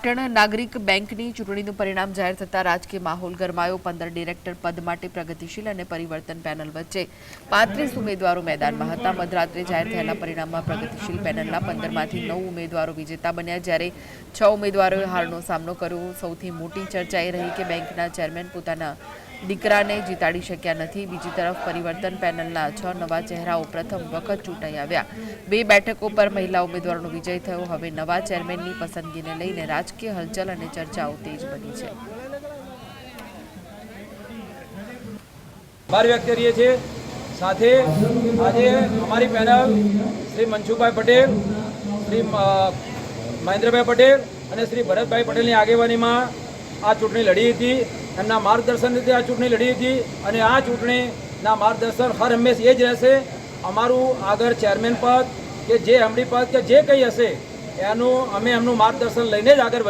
પાટણ નાગરિક બેંકની ચૂંટણીનું પરિણામ જાહેર થતા રાજકીય માહોલ ગરમાયો। 15 ડિરેક્ટર પદ માટે પ્રગતિશીલ અને પરિવર્તન પેનલ વચ્ચે 35 ઉમેદવારો મેદાનમાં હતા। મધરાત્રે જાહેર થયેલા પરિણામમાં પ્રગતિશીલ પેનલના 15માંથી 9 ઉમેદવારો વિજેતા બન્યા, જ્યારે 6 ઉમેદવારોએ હારનો સામનો કર્યો। સૌથી મોટી ચર્ચા એ રહી કે બેંકના ચેરમેન પોતાના દીકરાને જીતાડી શક્યા નથી। બીજી તરફ પરિવર્તન પેનલના 6 નવા ચહેરાઓ પ્રથમ વખત ચૂંટાઈ આવ્યા। 2 બેઠકો પર મહિલા ઉમેદવારોનો વિજય થયો। હવે નવા ચેરમેનની પસંદગીને લઈને રાજકીય હલચલ અને ચર્ચાઓ તેજ બની છે। આભાર વ્યક્ત કરીએ છીએ। સાથે આજે અમારી પેનલ શ્રી મનસુખભાઈ પટેલ, શ્રી મહેન્દ્રભાઈ પટેલ અને શ્રી ભરતભાઈ પટેલની આગેવાનીમાં આ ચૂંટણી લડી હતી। એમના માર્ગદર્શનથી આ ચૂંટણી લડી હતી અને આ ચૂંટણીના માર્ગદર્શન હર હંમેશ એ જ રહેશે। અમારું આગળ ચેરમેન પદ કે જે એમડી પદ કે જે કંઈ હશે એનું અમે એમનું માર્ગદર્શન લઈને જ આગળ